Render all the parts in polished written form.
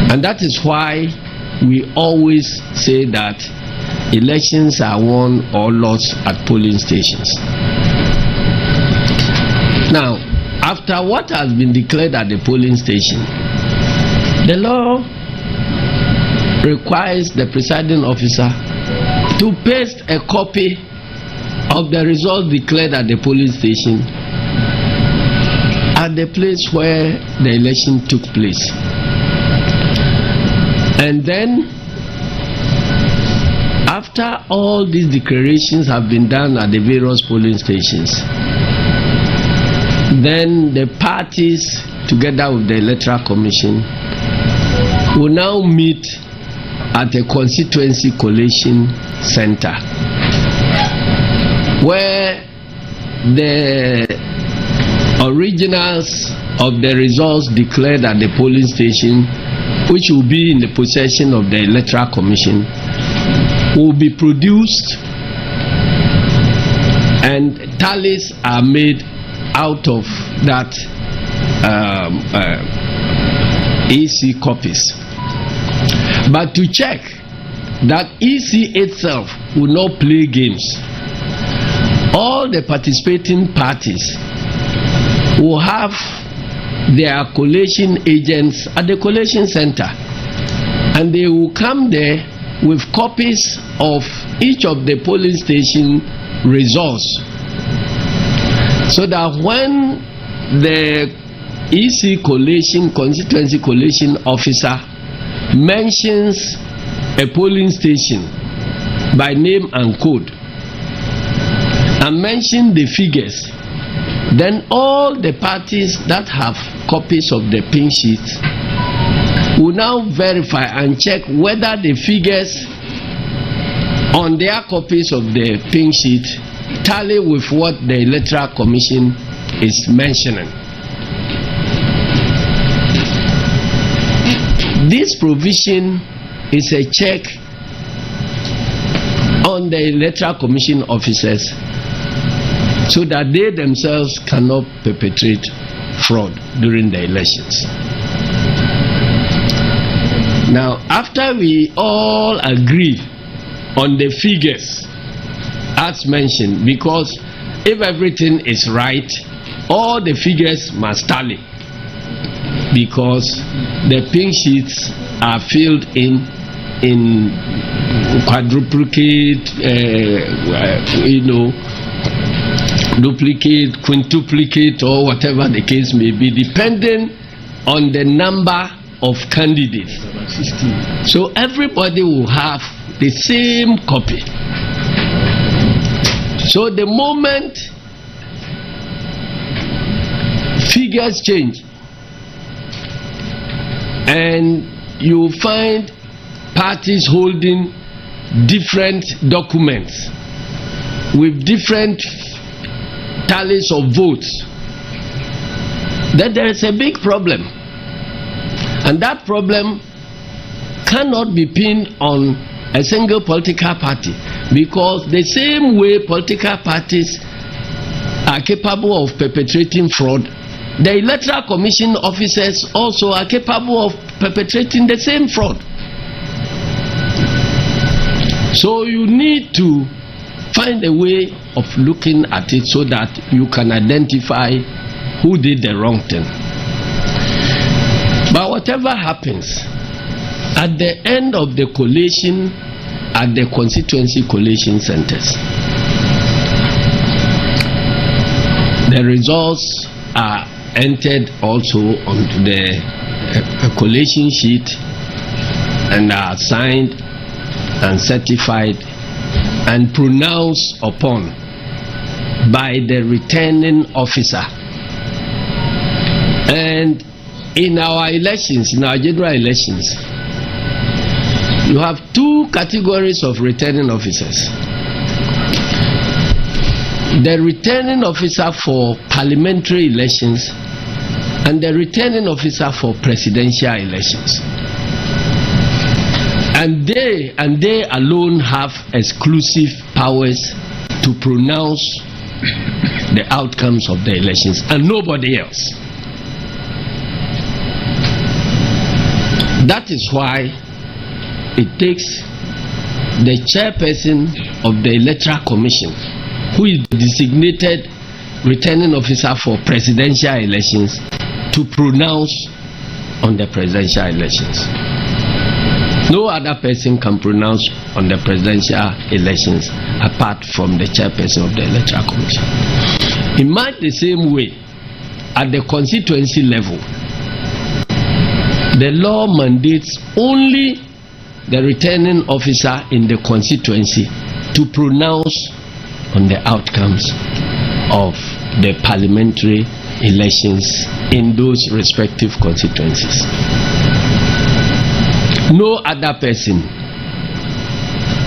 And that is why we always say that elections are won or lost at polling stations. Now, after what has been declared at the polling station, the law requires the presiding officer to paste a copy of the results declared at the polling station at the place where the election took place. And then, after all these declarations have been done at the various polling stations, then the parties, together with the Electoral Commission, will now meet at a constituency collation center, where the originals of the results declared at the polling station, which will be in the possession of the Electoral Commission, will be produced, and tallies are made out of that EC copies. But to check that EC itself will not play games, all the participating parties will have their collation agents at the collation center, and they will come there with copies of each of the polling station results, so that when the EC collation, constituency collation officer mentions a polling station by name and code and mention the figures, then all the parties that have copies of the pink sheets will now verify and check whether the figures on their copies of the pink sheet tally with what the Electoral Commission is mentioning. This provision is a check on the Electoral Commission officers, so that they themselves cannot perpetrate fraud during the elections. Now, after we all agree on the figures as mentioned, because if everything is right, all the figures must tally, because the pink sheets are filled in quadruplicate, duplicate, quintuplicate, or whatever the case may be, depending on the number of candidates. So everybody will have the same copy. So the moment figures change and you find parties holding different documents with different tallies of votes, then there is a big problem. And that problem cannot be pinned on a single political party, because the same way political parties are capable of perpetrating fraud, the Electoral Commission officers also are capable of perpetrating the same fraud. So you need to find a way of looking at it so that you can identify who did the wrong thing. But whatever happens, at the end of the collation at the constituency collation centers, the results are entered also onto the collation sheet and are signed and certified and pronounced upon by the returning officer. And in our elections, in our general elections, you have two categories of returning officers. The returning officer for parliamentary elections and the returning officer for presidential elections. And they alone have exclusive powers to pronounce the outcomes of the elections, and nobody else. That is why it takes the chairperson of the Electoral Commission, who is the designated returning officer for presidential elections, to pronounce on the presidential elections. No other person can pronounce on the presidential elections apart from the chairperson of the Electoral Commission. In much the same way, at the constituency level, the law mandates only the returning officer in the constituency to pronounce on the outcomes of the parliamentary elections in those respective constituencies. No other person.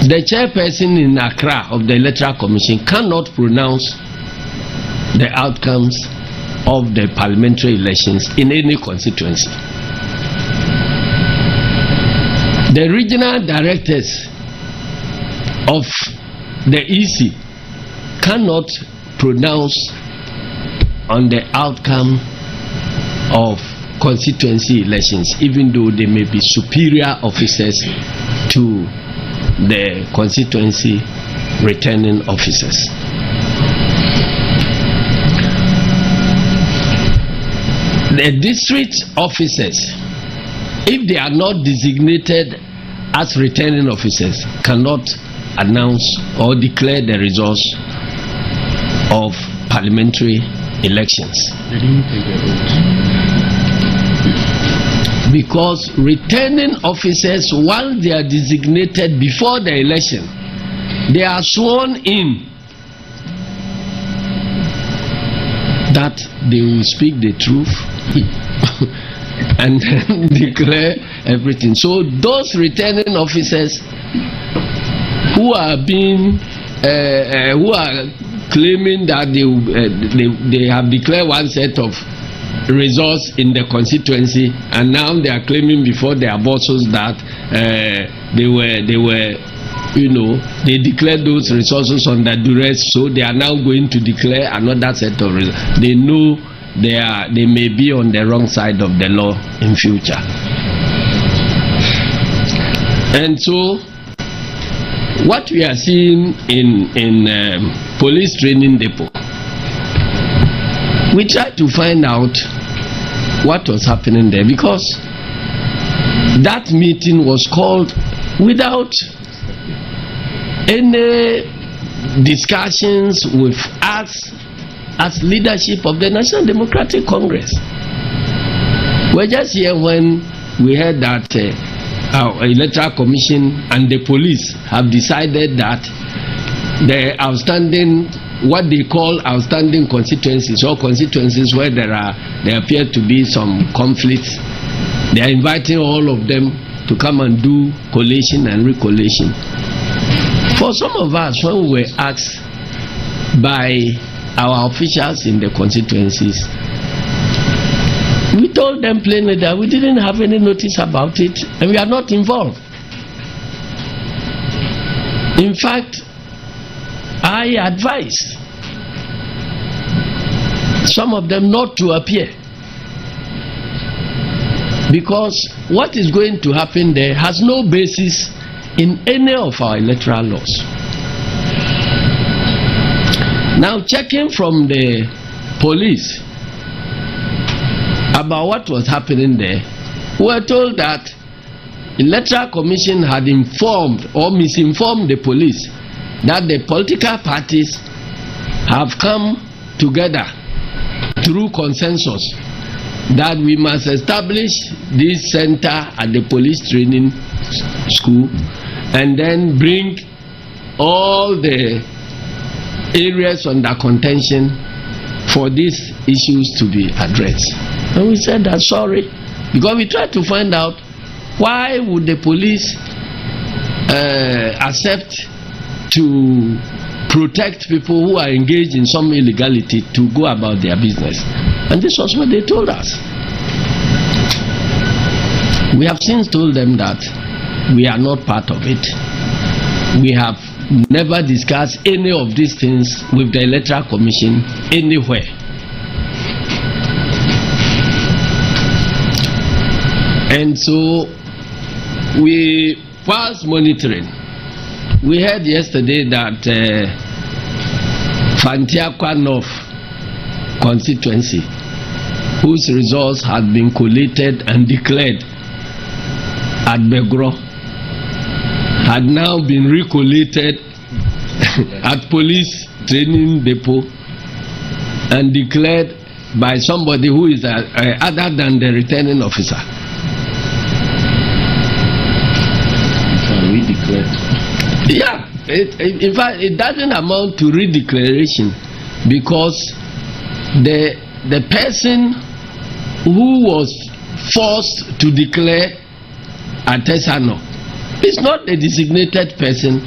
The chairperson in Accra of the Electoral Commission cannot pronounce the outcomes of the parliamentary elections in any constituency. The regional directors of the EC cannot pronounce on the outcome of constituency elections, even though they may be superior officers to the constituency returning officers. The district officers, if they are not designated as returning officers, cannot announce or declare the results of parliamentary elections. They didn't take their oath. Because returning officers, once they are designated before the election, they are sworn in that they will speak the truth and declare everything. So those returning officers who are being who are claiming that they have declared one set of results in the constituency, and now they are claiming before their bosses that they declared those resources under duress, so they are now going to declare another set of results. They know they may be on the wrong side of the law in future. And so what we are seeing in police training depot, we tried to find out what was happening there, because that meeting was called without any discussions with us as leadership of the National Democratic Congress. We're just here when we heard that our Electoral Commission and the police have decided that the outstanding, what they call outstanding constituencies, or constituencies where there appear to be some conflicts, they are inviting all of them to come and do collation and recollation. For some of us, when we were asked by our officials in the constituencies, we told them plainly that we didn't have any notice about it and we are not involved. In fact, I advised some of them not to appear, because what is going to happen there has no basis in any of our electoral laws. Now, checking from the police about what was happening there, we were told that the Electoral Commission had informed or misinformed the police that the political parties have come together through consensus that we must establish this center at the police training school and then bring all the areas under contention for these issues to be addressed. And we said that sorry, because we tried to find out why would the police accept to protect people who are engaged in some illegality to go about their business. And this was what they told us. We have since told them that we are not part of it. We have never discussed any of these things with the Electoral Commission anywhere. And so whilst monitoring, we heard yesterday that Fantiakwa North constituency, whose results had been collated and declared at Begro, had now been recollated at police training depot and declared by somebody who is other than the returning officer. Yeah, in fact, it doesn't amount to redeclaration, because the person who was forced to declare artisanal is not the designated person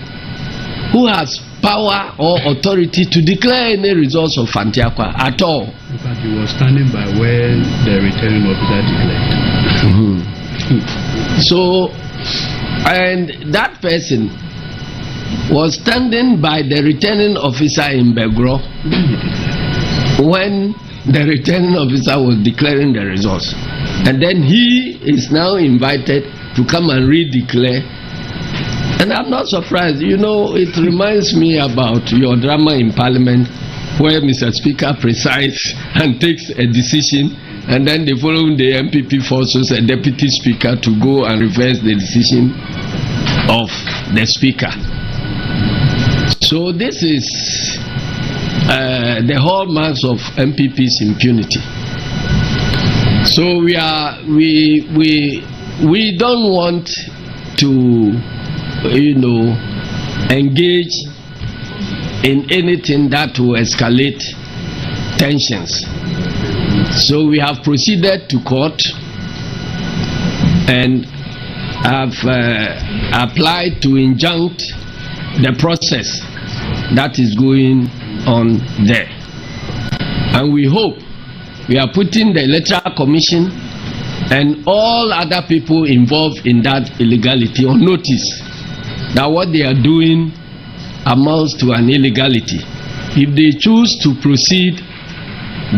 who has power or authority to declare any results of Fantiakwa at all. In fact, he was standing by where the returning officer declared. So, and that person was standing by the returning officer in Begro when the returning officer was declaring the results. And then he is now invited to come and redeclare. And I'm not surprised. You know, it reminds me about your drama in Parliament, where Mr. Speaker presides and takes a decision, and then the following day MPP forces a deputy speaker to go and reverse the decision of the speaker. So this is the hallmarks of MPP's impunity. So we don't want to, engage in anything that will escalate tensions. So we have proceeded to court and have applied to injunct the process that is going on there. And we hope we are putting the Electoral Commission and all other people involved in that illegality on notice that what they are doing amounts to an illegality. If they choose to proceed,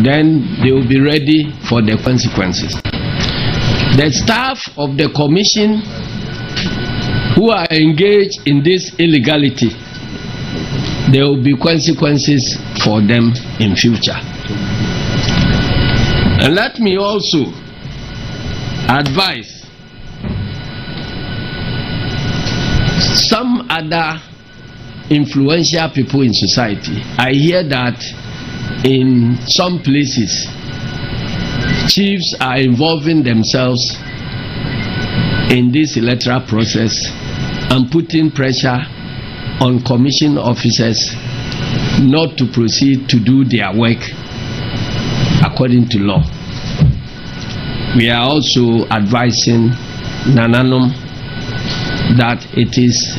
then they will be ready for the consequences. The staff of the commission who are engaged in this illegality, there will be consequences for them in future. And let me also advise some other influential people in society. I hear that in some places chiefs are involving themselves in this electoral process and putting pressure on commission officers not to proceed to do their work according to law. We are also advising Nananom that it is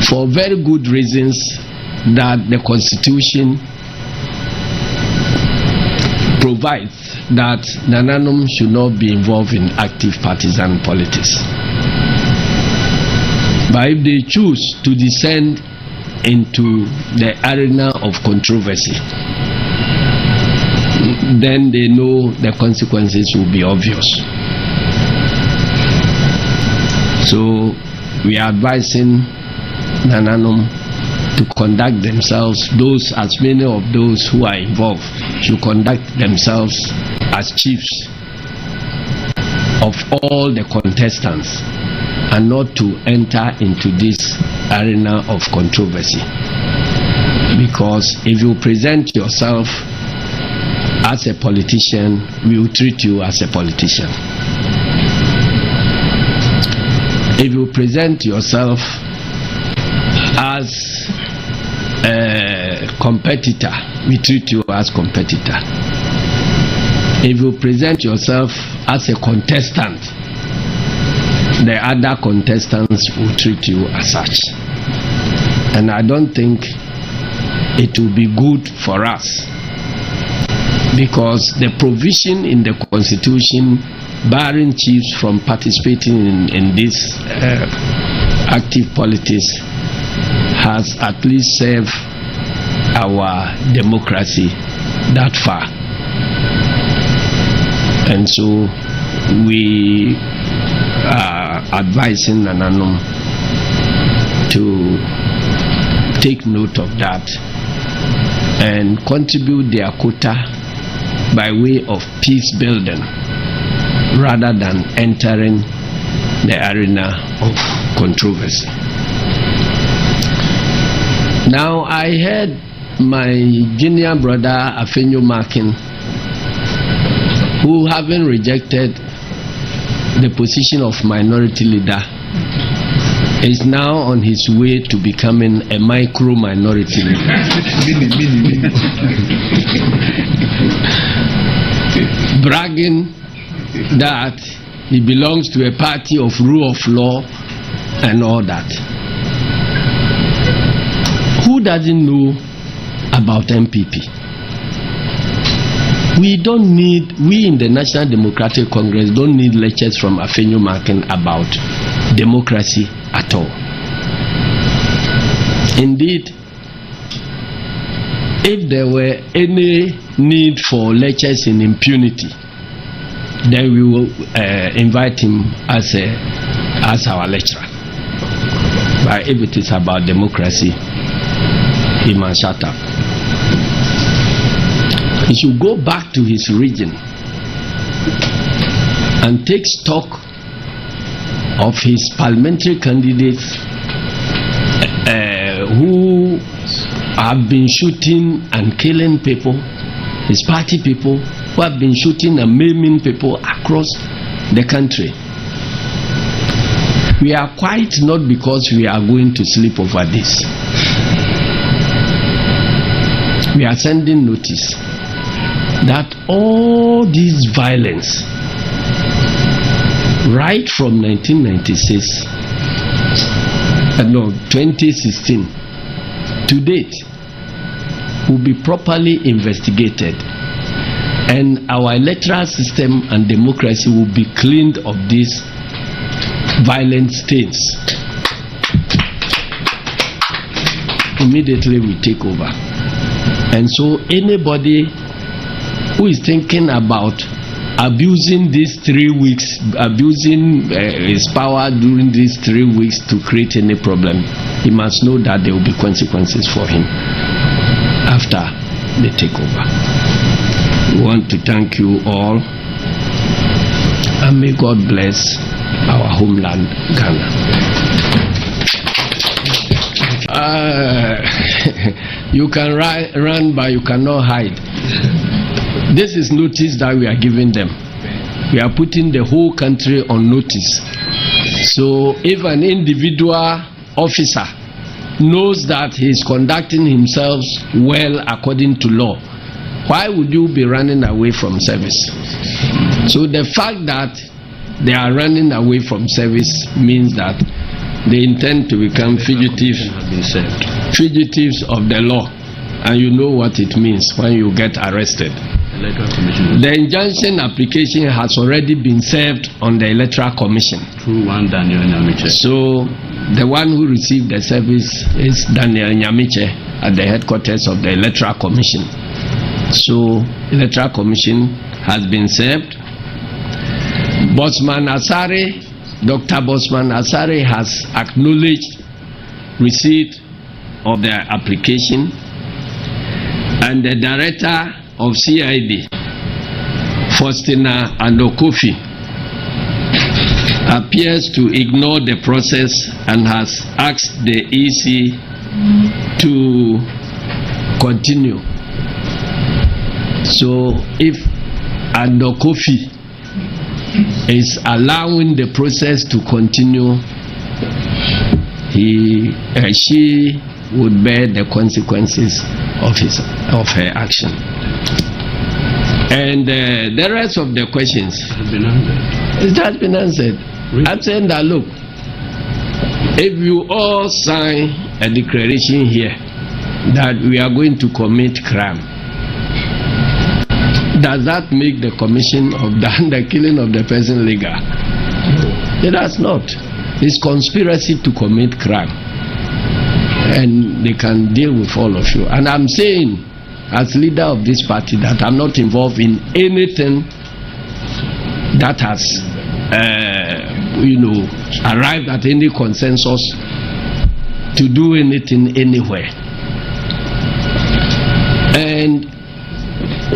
for very good reasons that the Constitution provides that Nananom should not be involved in active partisan politics. But if they choose to descend into the arena of controversy, then they know the consequences will be obvious. So we are advising Nananom to conduct themselves, as many of those who are involved should conduct themselves as chiefs of all the contestants and not to enter into this arena of controversy. Because if you present yourself as a politician, we will treat you as a politician. If you present yourself as a competitor, we treat you as competitor. If you present yourself as a contestant, the other contestants will treat you as such. And I don't think it will be good for us, because the provision in the Constitution barring chiefs from participating in this active politics has at least served our democracy that far. And so we are advising Nananom to take note of that and contribute their quota by way of peace building rather than entering the arena of controversy. Now, I heard my junior brother Afenyo Makin, who, having rejected the position of minority leader, is now on his way to becoming a micro minority leader. Bragging that he belongs to a party of rule of law and all that. Who doesn't know about MPP? We in the National Democratic Congress don't need lectures from Afenyo Makin about democracy at all. Indeed, if there were any need for lectures in impunity, then we will invite him as our lecturer. But if it is about democracy, he must shut up. He should go back to his region and take stock of his parliamentary candidates who have been shooting and killing people, his party people who have been shooting and maiming people across the country. We are quiet not because we are going to sleep over this. We are sending notice that all this violence, right from 2016 to date, will be properly investigated, and our electoral system and democracy will be cleaned of these violent stains. Immediately we take over. And so anybody who is thinking about abusing these 3 weeks, abusing his power during these 3 weeks to create any problem, he must know that there will be consequences for him after the takeover. We want to thank you all, and may God bless our homeland, Ghana. You can run, but you cannot hide. This is notice that we are giving them. We are putting the whole country on notice. So if an individual officer knows that he is conducting himself well according to law, why would you be running away from service? So the fact that they are running away from service means that they intend to become fugitives of the law, and you know what it means when you get arrested. The injunction application has already been served on the Electoral Commission through one Daniel Nyamiche. So the one who received the service is Daniel Nyamiche at the headquarters of the Electoral Commission. So Electoral Commission has been served. Dr. Bosman Asare has acknowledged receipt of the application, and the director of CID, Faustina Andokofi, appears to ignore the process and has asked the EC to continue. So if Andokofi is allowing the process to continue, she would bear the consequences of her action. And the rest of the questions it has been answered. Really? I'm saying that, look, if you all sign a declaration here that we are going to commit crime, does that make the commission of the killing of the person legal? It does not. It's conspiracy to commit crime, and they can deal with all of you. And I'm saying, as leader of this party, that I'm not involved in anything that has arrived at any consensus to do anything anywhere. And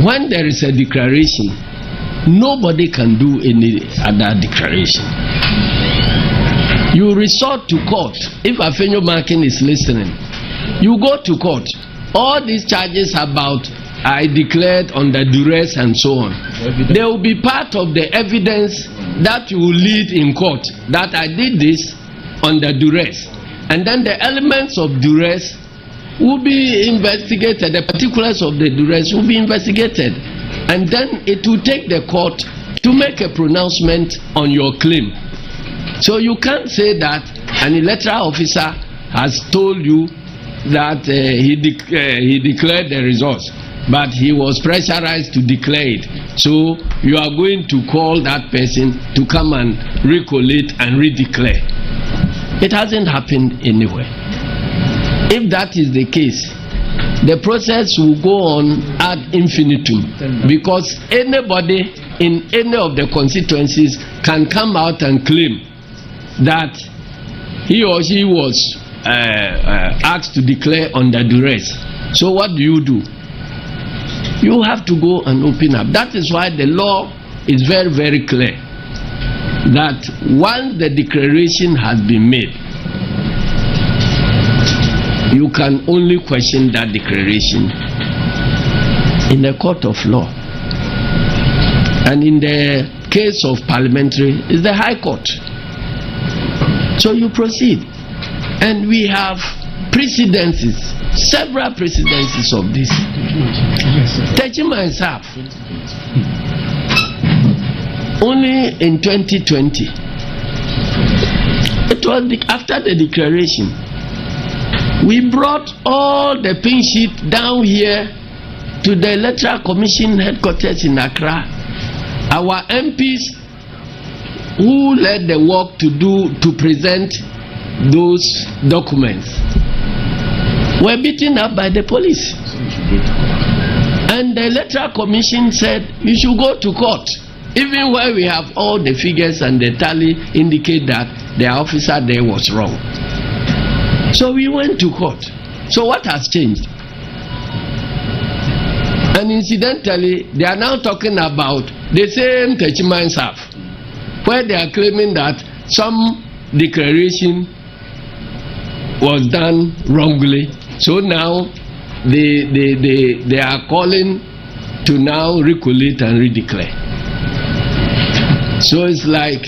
when there is a declaration, nobody can do any other declaration. You resort to court. If Afenyo Markin is listening, you go to court. All these charges about I declared under duress and so on, they will be part of the evidence that will lead in court that I did this under duress. And then the elements of duress will be investigated, the particulars of the duress will be investigated. And then it will take the court to make a pronouncement on your claim. So you can't say that an electoral officer has told you that he declared the results, but he was pressurized to declare it. So you are going to call that person to come and recollate and redeclare. It hasn't happened anywhere. If that is the case, the process will go on ad infinitum, because anybody in any of the constituencies can come out and claim that he or she was asked to declare under duress. So what do? You have to go and open up. That is why the law is very, very clear that once the declaration has been made, you can only question that declaration in the court of law. And in the case of parliamentary, it's the High Court. So you proceed. And we have precedences, several precedences of this. Techima and SAP. Only in 2020, it was after the declaration, we brought all the pin sheet down here to the Electoral Commission headquarters in Accra. Our MPs who led the work to present those documents were beaten up by the police. And the Electoral Commission said you should go to court, even where we have all the figures and the tally indicate that the officer there was wrong. So we went to court. So what has changed? And incidentally, they are now talking about the same Techima staff, where they are claiming that some declaration was done wrongly. So now they are calling to now recollate and redeclare. So it's like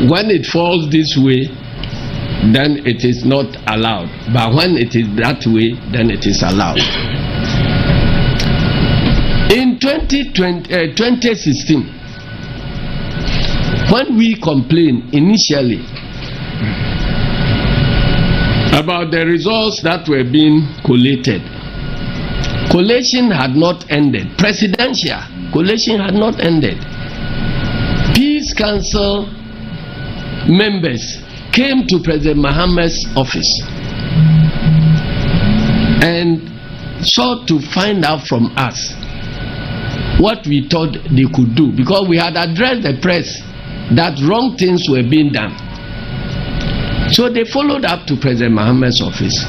when it falls this way, then it is not allowed. But when it is that way, then it is allowed. In 2016, when we complained initially about the results that were being collated, collation had not ended. Presidential collation had not ended. Peace Council members came to President Mohammed's office and sought to find out from us what we thought they could do, because we had addressed the press that wrong things were being done. So they followed up to President Mohammed's office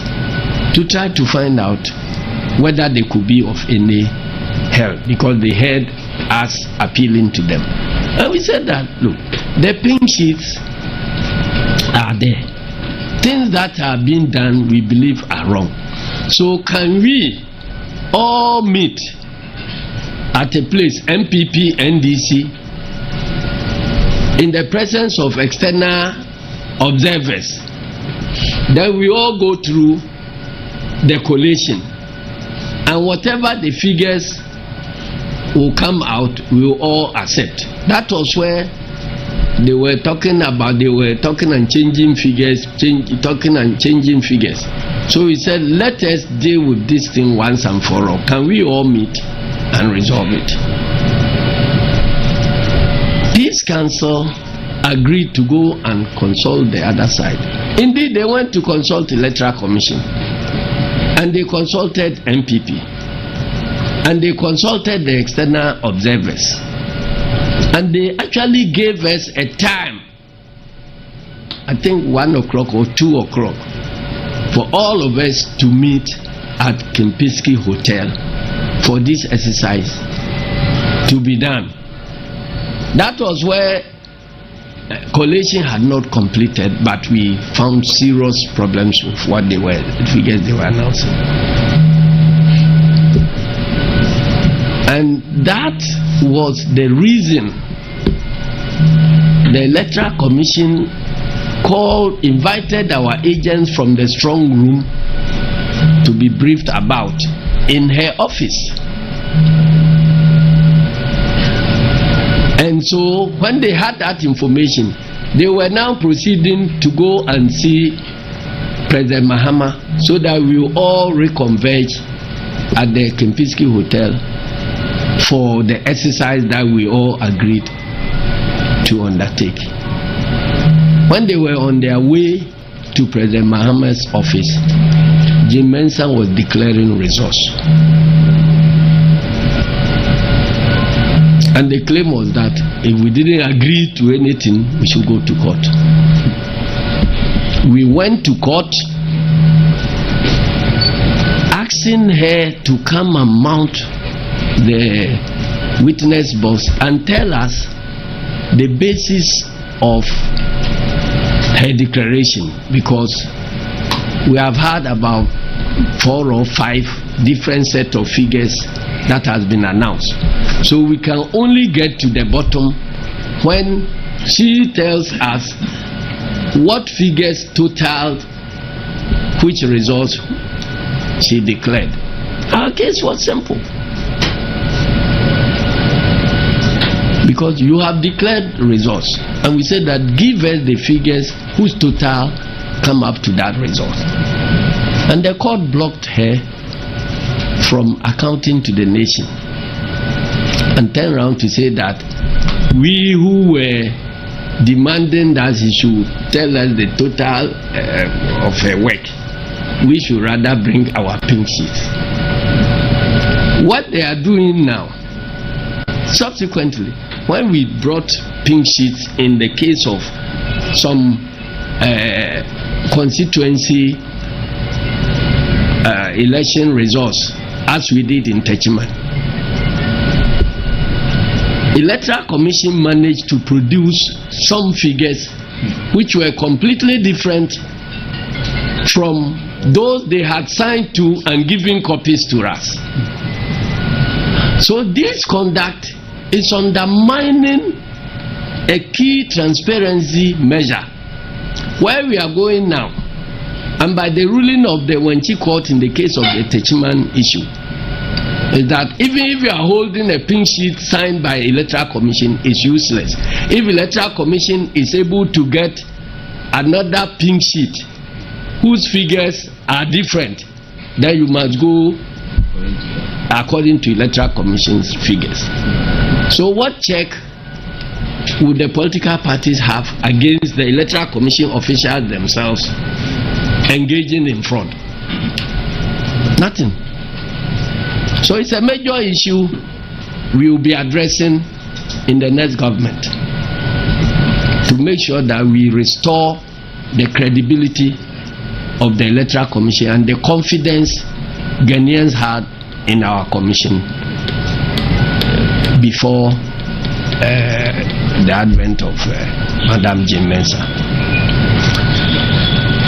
to try to find out whether they could be of any help, because they heard us appealing to them. And we said that, look, the pink sheets are there. Things that are being done, we believe are wrong. So can we all meet at a place, MPP, NDC, in the presence of external observers? Then we all go through the collation, and whatever the figures will come out, we will all accept. That was where they were talking about, and changing figures, talking and changing figures. So we said, let us deal with this thing once and for all. Can we all meet and resolve it? Peace Council agreed to go and consult the other side. Indeed, they went to consult the Electoral Commission, and they consulted MPP, and they consulted the external observers, and they actually gave us a time I think 1 o'clock or 2 o'clock, for all of us to meet at Kempinski Hotel for this exercise to be done. That was where collation had not completed, but we found serious problems with what they were, the figures they were announcing. And that was the reason the Electoral Commission invited our agents from the strong room to be briefed about in her office. And so when they had that information, they were now proceeding to go and see President Mahama so that we will all reconverge at the Kempinski Hotel for the exercise that we all agreed to undertake. When they were on their way to President Mahama's office, Jim Mensah was declaring results. And the claim was that if we didn't agree to anything, we should go to court. We went to court asking her to come and mount the witness box and tell us the basis of her declaration, because we have had about 4 or 5 different set of figures that has been announced. So we can only get to the bottom when she tells us what figures totaled which results she declared. Our case was simple, because you have declared results, and we said that give us the figures whose total come up to that result. And the court blocked her from accounting to the nation and turned around to say that we who were demanding that he should tell us the total of her work, we should rather bring our pink sheets. What they are doing now, subsequently, when we brought pink sheets in the case of some constituency election results, as we did in Techiman, Electoral Commission managed to produce some figures which were completely different from those they had signed to and given copies to us. So this conduct is undermining a key transparency measure where we are going now, and by the ruling of the Wenchi court in the case of the Techiman issue, is that even if you are holding a pink sheet signed by Electoral Commission, is useless. If Electoral Commission is able to get another pink sheet whose figures are different, then you must go according to Electoral Commission's figures. So what check would the political parties have against the Electoral Commission officials themselves engaging in fraud? Nothing. So it's a major issue we will be addressing in the next government to make sure that we restore the credibility of the Electoral Commission and the confidence Ghanaians had in our commission before the advent of Madam Jim Mensah.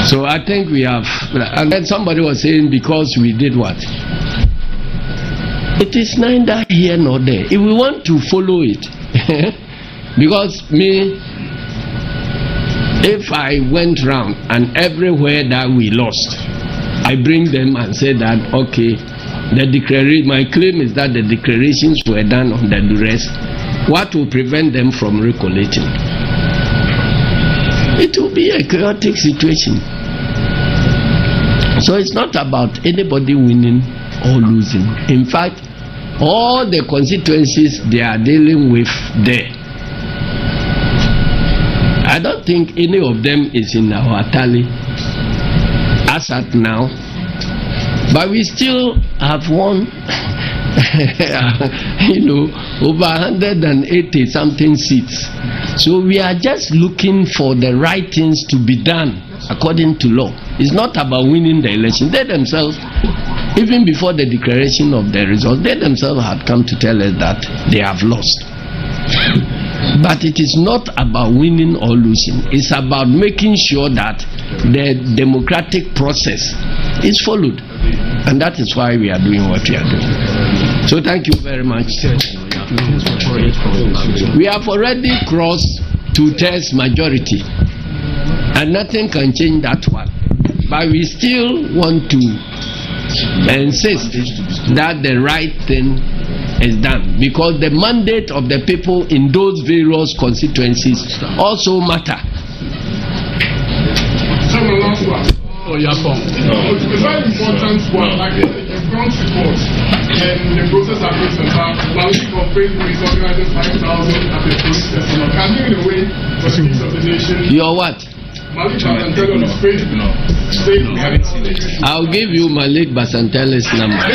So I think we have, and then somebody was saying because we did what? It is neither here nor there. If we want to follow it, because me, if I went round and everywhere that we lost, I bring them and say that, okay, the declaration, my claim is that the declarations were done on the duress. What will prevent them from recollating? It will be a chaotic situation. So it's not about anybody winning or losing. In fact, all the constituencies they are dealing with there, I don't think any of them is in our tally as at now, but we still have won over 180 something seats. So we are just looking for the right things to be done according to law. It's not about winning the election. They themselves, even before the declaration of the results, they themselves had come to tell us that they have lost. But it is not about winning or losing. It's about making sure that the democratic process is followed. And that is why we are doing what we are doing. So thank you very much. We have already crossed 2/3 majority. And nothing can change that one. But we still want to insist that the right thing is done, because the mandate of the people in those various constituencies also matter. Oh, yeah, it's a very important one, like the front report and the process of this and that. Malik of Facebook is organizing 5,000 at the police station. Can you, in a way, for the peace of the nation? Your what? Malik Basantel on his Facebook. I'll give you Malik Basantel's number.